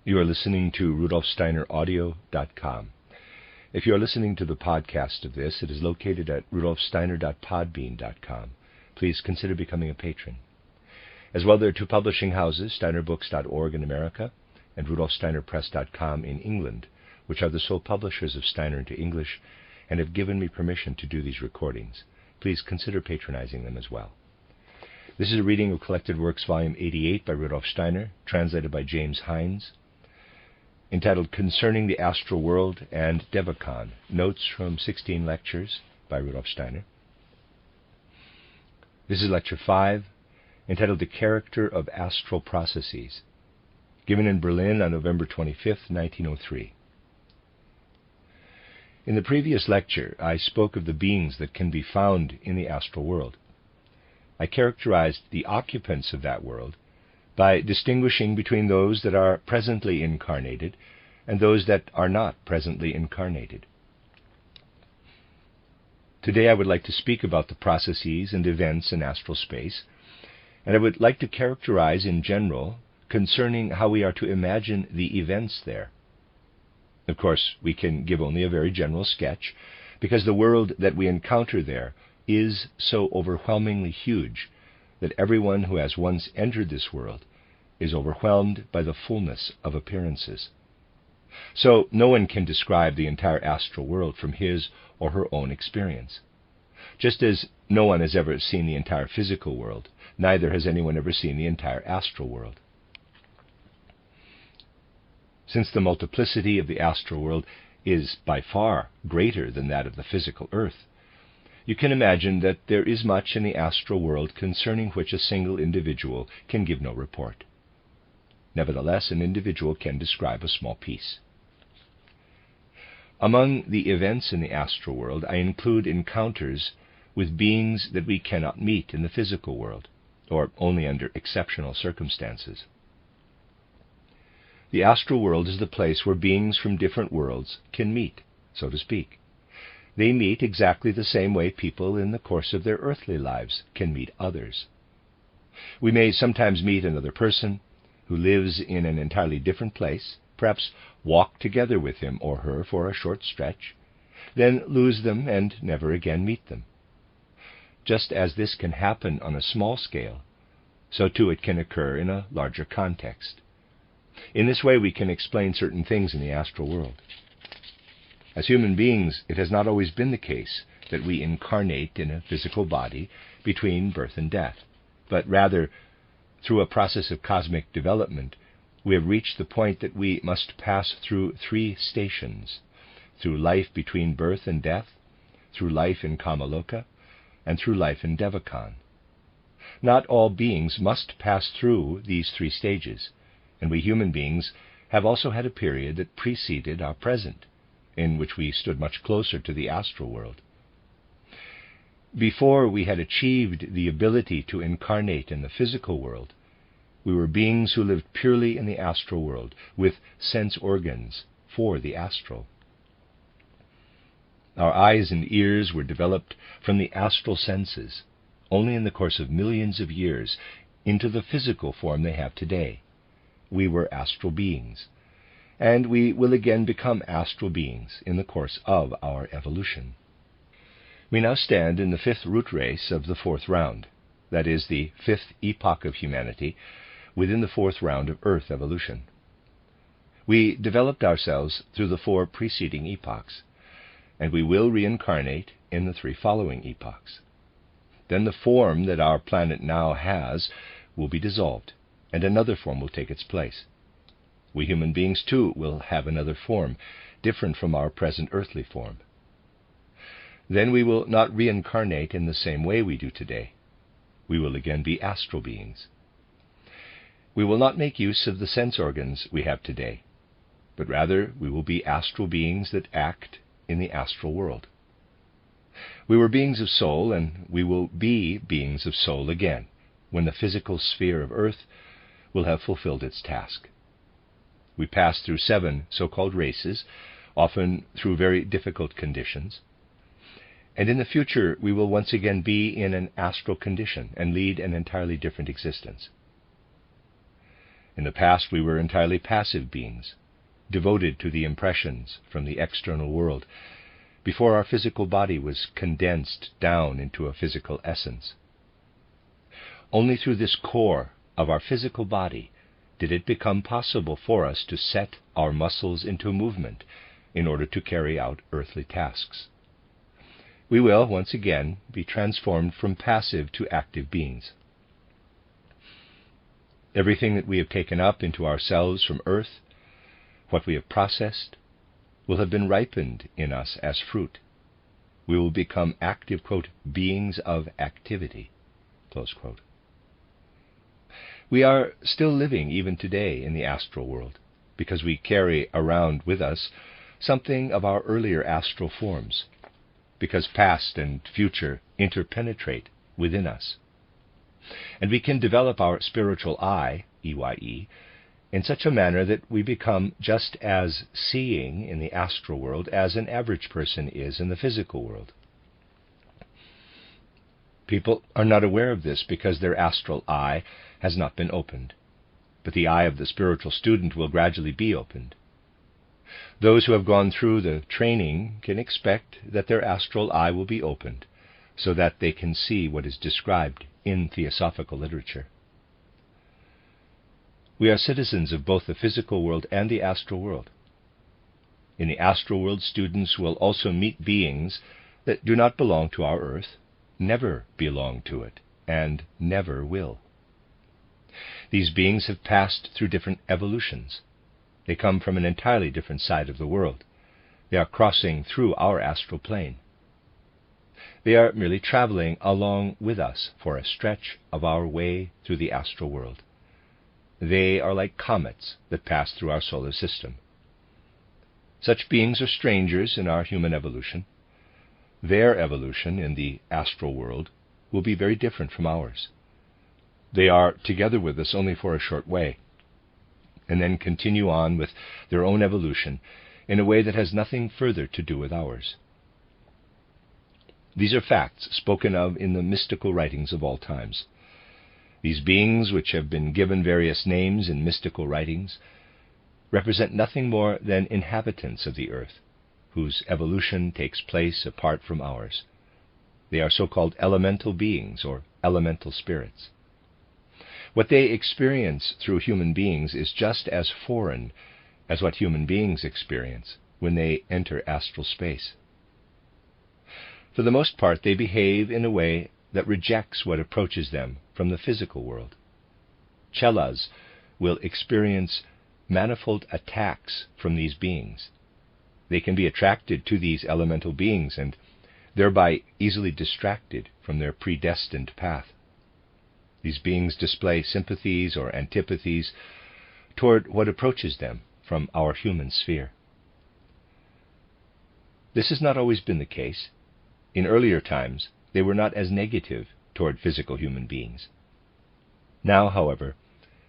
You are listening to rudolfsteineraudio.com. If you are listening to the podcast of this, it is located at rudolfsteiner.podbean.com. Please consider becoming a patron. As well, there are two publishing houses, steinerbooks.org in America and rudolfsteinerpress.com in England, which are the sole publishers of Steiner into English and have given me permission to do these recordings. Please consider patronizing them as well. This is a reading of Collected Works, Volume 88 by Rudolf Steiner, translated by James Hines, entitled Concerning the Astral World and Devachan, Notes from 16 Lectures by Rudolf Steiner. This is Lecture 5, entitled The Character of Astral Processes, given in Berlin on November 25, 1903. In the previous lecture, I spoke of the beings that can be found in the astral world. I characterized the occupants of that world by distinguishing between those that are presently incarnated and those that are not presently incarnated. Today I would like to speak about the processes and events in astral space, and I would like to characterize in general concerning how we are to imagine the events there. Of course, we can give only a very general sketch, because the world that we encounter there is so overwhelmingly huge that everyone who has once entered this world is overwhelmed by the fullness of appearances. So no one can describe the entire astral world from his or her own experience. Just as no one has ever seen the entire physical world, neither has anyone ever seen the entire astral world. Since the multiplicity of the astral world is by far greater than that of the physical earth, you can imagine that there is much in the astral world concerning which a single individual can give no report. Nevertheless, an individual can describe a small piece. Among the events in the astral world, I include encounters with beings that we cannot meet in the physical world, or only under exceptional circumstances. The astral world is the place where beings from different worlds can meet, so to speak. They meet exactly the same way people in the course of their earthly lives can meet others. We may sometimes meet another person who lives in an entirely different place, perhaps walk together with him or her for a short stretch, then lose them and never again meet them. Just as this can happen on a small scale, so too it can occur in a larger context. In this way we can explain certain things in the astral world. As human beings, it has not always been the case that we incarnate in a physical body between birth and death, but rather, through a process of cosmic development, we have reached the point that we must pass through 3 stations: through life between birth and death, through life in Kamaloka, and through life in Devachan. Not all beings must pass through these 3 stages, and we human beings have also had a period that preceded our present, in which we stood much closer to the astral world. Before we had achieved the ability to incarnate in the physical world, we were beings who lived purely in the astral world, with sense organs for the astral. Our eyes and ears were developed from the astral senses, only in the course of millions of years, into the physical form they have today. We were astral beings, and we will again become astral beings in the course of our evolution. We now stand in the 5th root race of the 4th round, that is, the 5th epoch of humanity within the 4th round of Earth evolution. We developed ourselves through the 4 preceding epochs, and we will reincarnate in the 3 following epochs. Then the form that our planet now has will be dissolved, and another form will take its place. We human beings, too, will have another form, different from our present earthly form. Then we will not reincarnate in the same way we do today. We will again be astral beings. We will not make use of the sense organs we have today, but rather we will be astral beings that act in the astral world. We were beings of soul, and we will be beings of soul again, when the physical sphere of Earth will have fulfilled its task. We pass through 7 so-called races, often through very difficult conditions, and in the future we will once again be in an astral condition and lead an entirely different existence. In the past we were entirely passive beings, devoted to the impressions from the external world, before our physical body was condensed down into a physical essence. Only through this core of our physical body did it become possible for us to set our muscles into movement in order to carry out earthly tasks. We will, once again, be transformed from passive to active beings. Everything that we have taken up into ourselves from earth, what we have processed, will have been ripened in us as fruit. We will become active, quote, beings of activity, close quote. We are still living even today in the astral world, because we carry around with us something of our earlier astral forms, because past and future interpenetrate within us. And we can develop our spiritual eye, EYE, in such a manner that we become just as seeing in the astral world as an average person is in the physical world. People are not aware of this because their astral eye has not been opened, but the eye of the spiritual student will gradually be opened. Those who have gone through the training can expect that their astral eye will be opened, so that they can see what is described in theosophical literature. We are citizens of both the physical world and the astral world. In the astral world, students will also meet beings that do not belong to our earth, never belong to it, and never will. These beings have passed through different evolutions. They come from an entirely different side of the world. They are crossing through our astral plane. They are merely traveling along with us for a stretch of our way through the astral world. They are like comets that pass through our solar system. Such beings are strangers in our human evolution. Their evolution in the astral world will be very different from ours. They are together with us only for a short way, and then continue on with their own evolution in a way that has nothing further to do with ours. These are facts spoken of in the mystical writings of all times. These beings, which have been given various names in mystical writings, represent nothing more than inhabitants of the earth, whose evolution takes place apart from ours. They are so-called elemental beings or elemental spirits. What they experience through human beings is just as foreign as what human beings experience when they enter astral space. For the most part, they behave in a way that rejects what approaches them from the physical world. Chelas will experience manifold attacks from these beings. They can be attracted to these elemental beings and thereby easily distracted from their predestined path. These beings display sympathies or antipathies toward what approaches them from our human sphere. This has not always been the case. In earlier times, they were not as negative toward physical human beings. Now, however,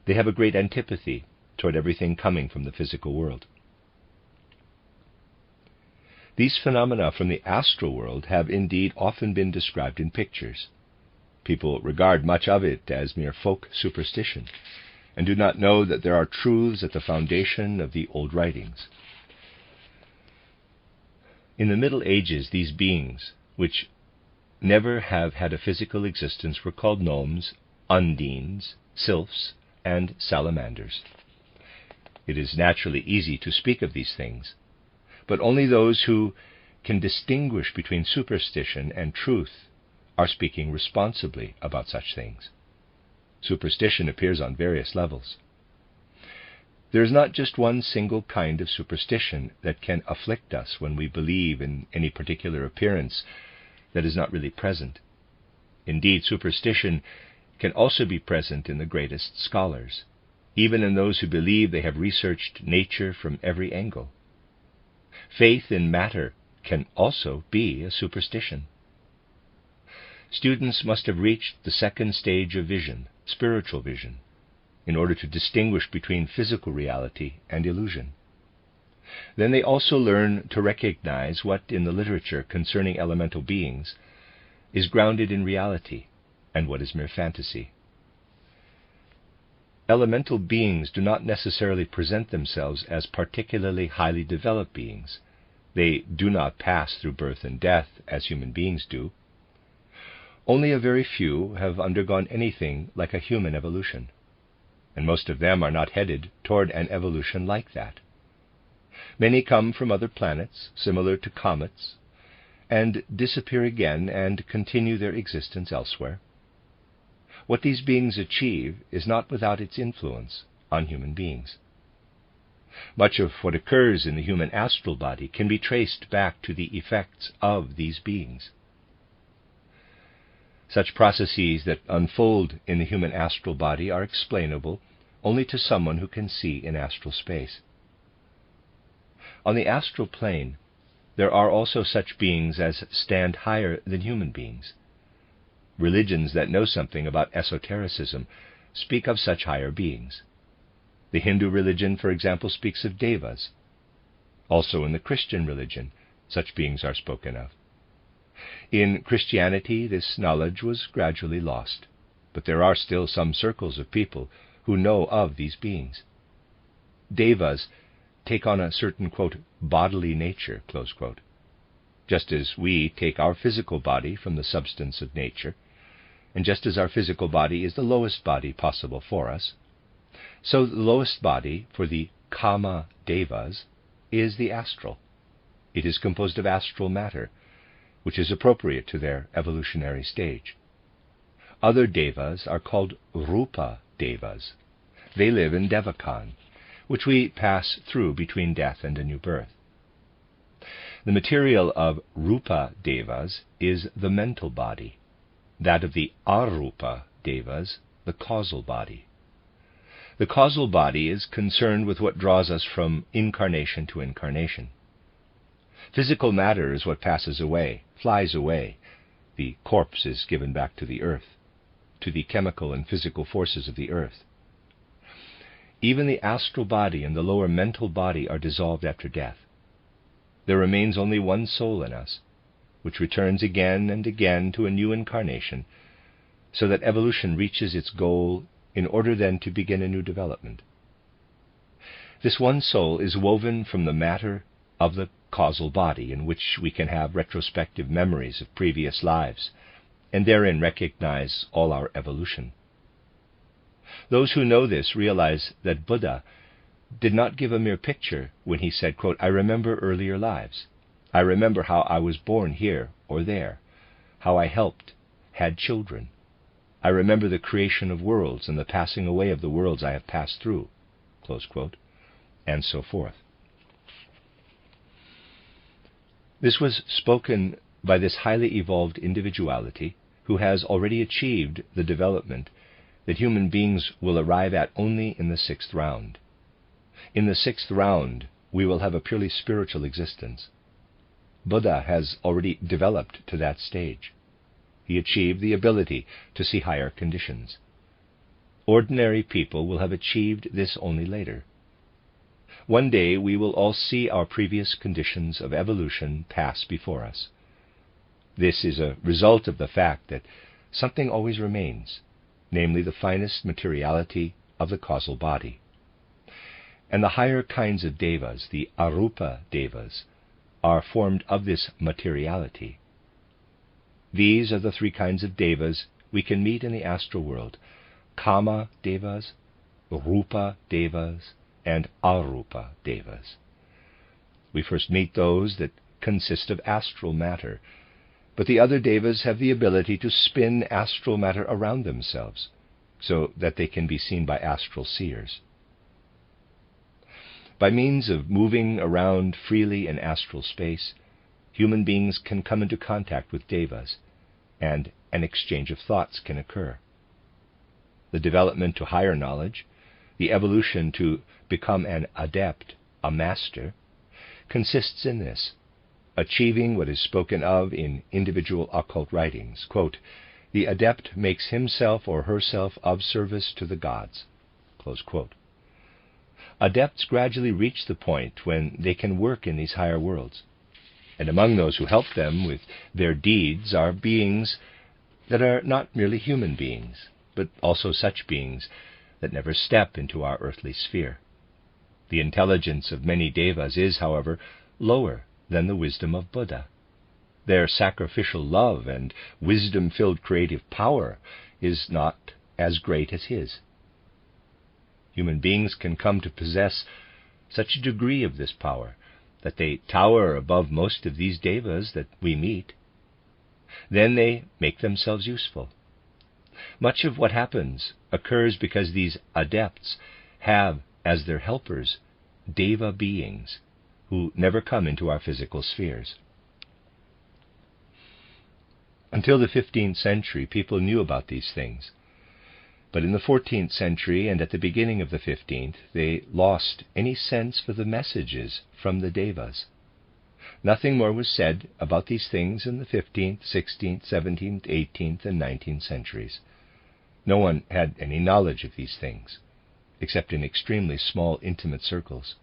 they have a great antipathy toward everything coming from the physical world. These phenomena from the astral world have indeed often been described in pictures. People regard much of it as mere folk superstition, and do not know that there are truths at the foundation of the old writings. In the Middle Ages, these beings, which never have had a physical existence, were called gnomes, undines, sylphs, and salamanders. It is naturally easy to speak of these things, but only those who can distinguish between superstition and truth are speaking responsibly about such things. Superstition appears on various levels. There is not just one single kind of superstition that can afflict us when we believe in any particular appearance that is not really present. Indeed, superstition can also be present in the greatest scholars, even in those who believe they have researched nature from every angle. Faith in matter can also be a superstition. Students must have reached the second stage of vision, spiritual vision, in order to distinguish between physical reality and illusion. Then they also learn to recognize what in the literature concerning elemental beings is grounded in reality and what is mere fantasy. elemental beings do not necessarily present themselves as particularly highly developed beings. They do not pass through birth and death as human beings do. Only a very few have undergone anything like a human evolution, and most of them are not headed toward an evolution like that. Many come from other planets, similar to comets, and disappear again and continue their existence elsewhere. What these beings achieve is not without its influence on human beings. Much of what occurs in the human astral body can be traced back to the effects of these beings. Such processes that unfold in the human astral body are explainable only to someone who can see in astral space. On the astral plane, there are also such beings as stand higher than human beings. Religions that know something about esotericism speak of such higher beings. The Hindu religion, for example, speaks of devas. Also in the Christian religion, such beings are spoken of. In Christianity, this knowledge was gradually lost, but there are still some circles of people who know of these beings. Devas take on a certain, quote, bodily nature, close quote. Just as we take our physical body from the substance of nature, and just as our physical body is the lowest body possible for us, so the lowest body for the Kama Devas is the astral. It is composed of astral matter, which is appropriate to their evolutionary stage. Other Devas are called Rupa Devas. They live in Devakan, which we pass through between death and a new birth. The material of Rupa Devas is the mental body, that of the Arupa Devas, the causal body. The causal body is concerned with what draws us from incarnation to incarnation. Physical matter is what passes away, flies away. The corpse is given back to the earth, to the chemical and physical forces of the earth. Even the astral body and the lower mental body are dissolved after death. There remains only one soul in us, which returns again and again to a new incarnation, so that evolution reaches its goal in order then to begin a new development. This one soul is woven from the matter of the causal body, in which we can have retrospective memories of previous lives, and therein recognize all our evolution. Those who know this realize that Buddha did not give a mere picture when he said, quote, I remember earlier lives. I remember how I was born here or there, how I helped, had children. I remember the creation of worlds and the passing away of the worlds I have passed through, close quote, and so forth. This was spoken by this highly evolved individuality who has already achieved the development that human beings will arrive at only in the 6th round. In the 6th round, we will have a purely spiritual existence. Buddha has already developed to that stage. He achieved the ability to see higher conditions. Ordinary people will have achieved this only later. One day we will all see our previous conditions of evolution pass before us. This is a result of the fact that something always remains, namely the finest materiality of the causal body. And the higher kinds of devas, the Arupa Devas, are formed of this materiality. These are the 3 kinds of devas we can meet in the astral world: Kama Devas, Rupa Devas, and Arupa Devas. We first meet those that consist of astral matter, but the other devas have the ability to spin astral matter around themselves, so that they can be seen by astral seers. By means of moving around freely in astral space, human beings can come into contact with devas, and an exchange of thoughts can occur. The development to higher knowledge, the evolution to become an adept, a master, consists in this: achieving what is spoken of in individual occult writings. Quote, the adept makes himself or herself of service to the gods. Close quote. Adepts gradually reach the point when they can work in these higher worlds, and among those who help them with their deeds are beings that are not merely human beings, but also such beings that never step into our earthly sphere. The intelligence of many devas is, however, lower than the wisdom of Buddha. Their sacrificial love and wisdom-filled creative power is not as great as his. Human beings can come to possess such a degree of this power that they tower above most of these devas that we meet. Then they make themselves useful. Much of what happens occurs because these adepts have as their helpers deva beings who never come into our physical spheres. Until the 15th century, people knew about these things. But in the 14th century and at the beginning of the 15th, they lost any sense for the messages from the devas. Nothing more was said about these things in the 15th, 16th, 17th, 18th, and 19th centuries. No one had any knowledge of these things, except in extremely small, intimate circles.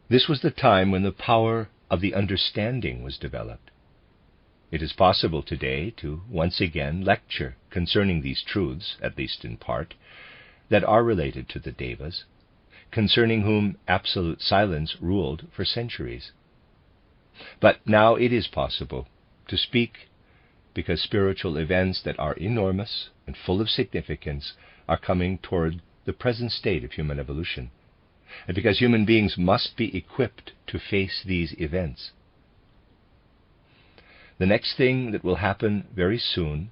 This was the time when the power of the understanding was developed. It is possible today to once again lecture concerning these truths, at least in part, that are related to the devas, concerning whom absolute silence ruled for centuries. But now it is possible to speak because spiritual events that are enormous and full of significance are coming toward the present state of human evolution, and because human beings must be equipped to face these events. The next thing that will happen very soon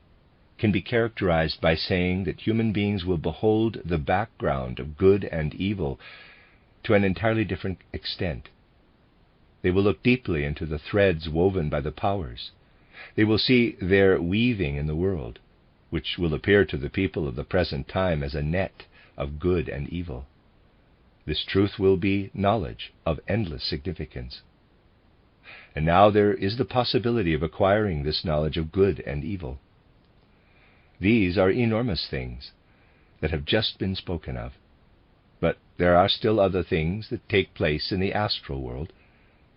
can be characterized by saying that human beings will behold the background of good and evil to an entirely different extent. They will look deeply into the threads woven by the powers. They will see their weaving in the world, which will appear to the people of the present time as a net of good and evil. This truth will be knowledge of endless significance. And now there is the possibility of acquiring this knowledge of good and evil. These are enormous things that have just been spoken of. But there are still other things that take place in the astral world.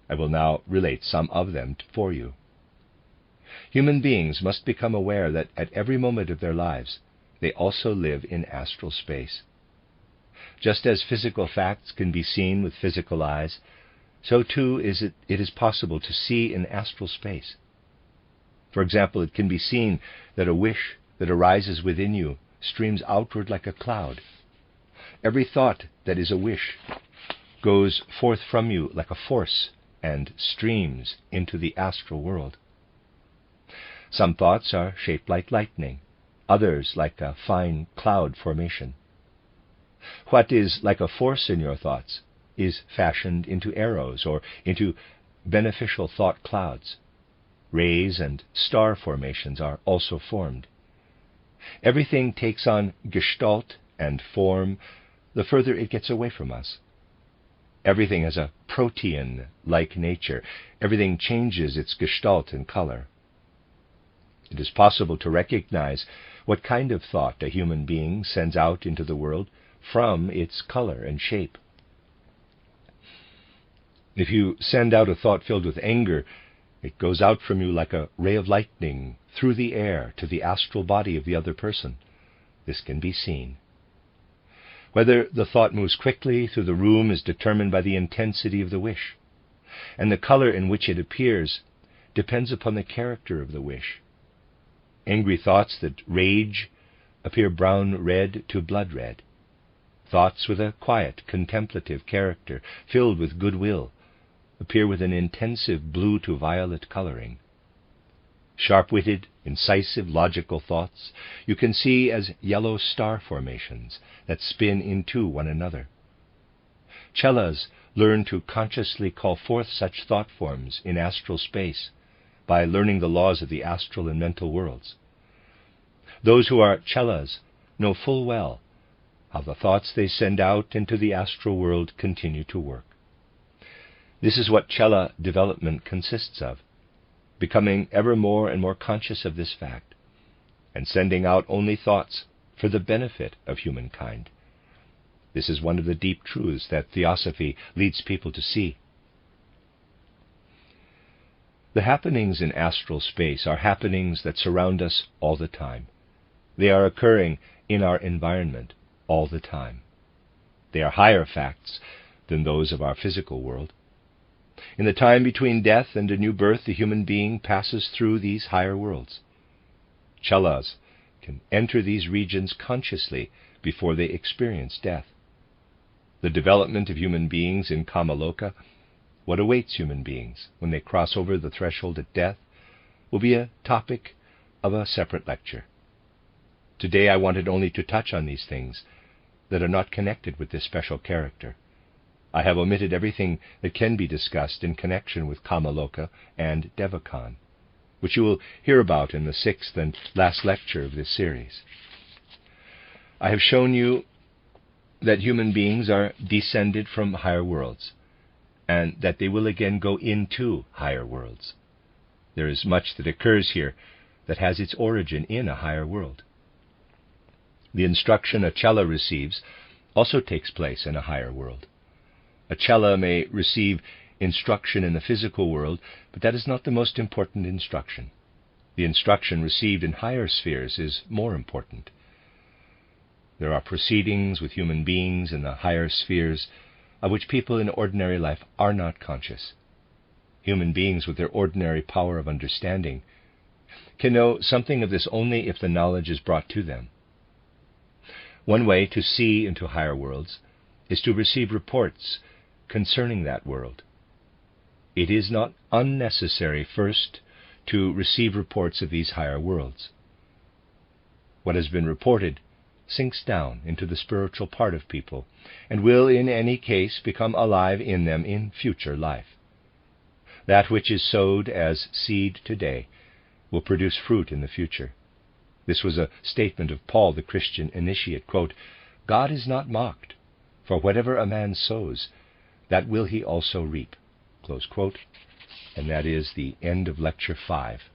I will now relate some of them for you. Human beings must become aware that at every moment of their lives, they also live in astral space. Just as physical facts can be seen with physical eyes, so too it is possible to see in astral space. For example, it can be seen that a wish that arises within you streams outward like a cloud. Every thought that is a wish goes forth from you like a force and streams into the astral world. Some thoughts are shaped like lightning, others like a fine cloud formation. What is like a force in your thoughts is fashioned into arrows or into beneficial thought clouds. Rays and star formations are also formed. Everything takes on gestalt and form the further it gets away from us. Everything has a protean-like nature. Everything changes its gestalt and color. It is possible to recognize what kind of thought a human being sends out into the world from its color and shape. If you send out a thought filled with anger, it goes out from you like a ray of lightning through the air to the astral body of the other person. This can be seen. Whether the thought moves quickly through the room is determined by the intensity of the wish, and the color in which it appears depends upon the character of the wish. Angry thoughts that rage appear brown-red to blood-red. Thoughts with a quiet, contemplative character, filled with goodwill, appear with an intensive blue to violet coloring. Sharp-witted, incisive, logical thoughts you can see as yellow star formations that spin into one another. Chelas learn to consciously call forth such thought forms in astral space by learning the laws of the astral and mental worlds. Those who are chelas know full well how the thoughts they send out into the astral world continue to work. This is what chela development consists of, becoming ever more and more conscious of this fact, and sending out only thoughts for the benefit of humankind. This is one of the deep truths that Theosophy leads people to see. The happenings in astral space are happenings that surround us all the time. They are occurring in our environment all the time. They are higher facts than those of our physical world. In the time between death and a new birth, the human being passes through these higher worlds. Chelas can enter these regions consciously before they experience death. The development of human beings in Kamaloka, what awaits human beings when they cross over the threshold at death, will be a topic of a separate lecture. Today I wanted only to touch on these things that are not connected with this special character. I have omitted everything that can be discussed in connection with Kamaloka and Devachan, which you will hear about in the 6th and last lecture of this series. I have shown you that human beings are descended from higher worlds, and that they will again go into higher worlds. There is much that occurs here that has its origin in a higher world. The instruction a Chela receives also takes place in a higher world. A Chela may receive instruction in the physical world, but that is not the most important instruction. The instruction received in higher spheres is more important. There are proceedings with human beings in the higher spheres of which people in ordinary life are not conscious. Human beings with their ordinary power of understanding can know something of this only if the knowledge is brought to them. One way to see into higher worlds is to receive reports concerning that world. It is not unnecessary first to receive reports of these higher worlds. What has been reported sinks down into the spiritual part of people, and will in any case become alive in them in future life. That which is sowed as seed today will produce fruit in the future. This was a statement of Paul, the Christian initiate, quote, "God is not mocked, for whatever a man sows, that will he also reap," close quote. And that is the end of Lecture 5.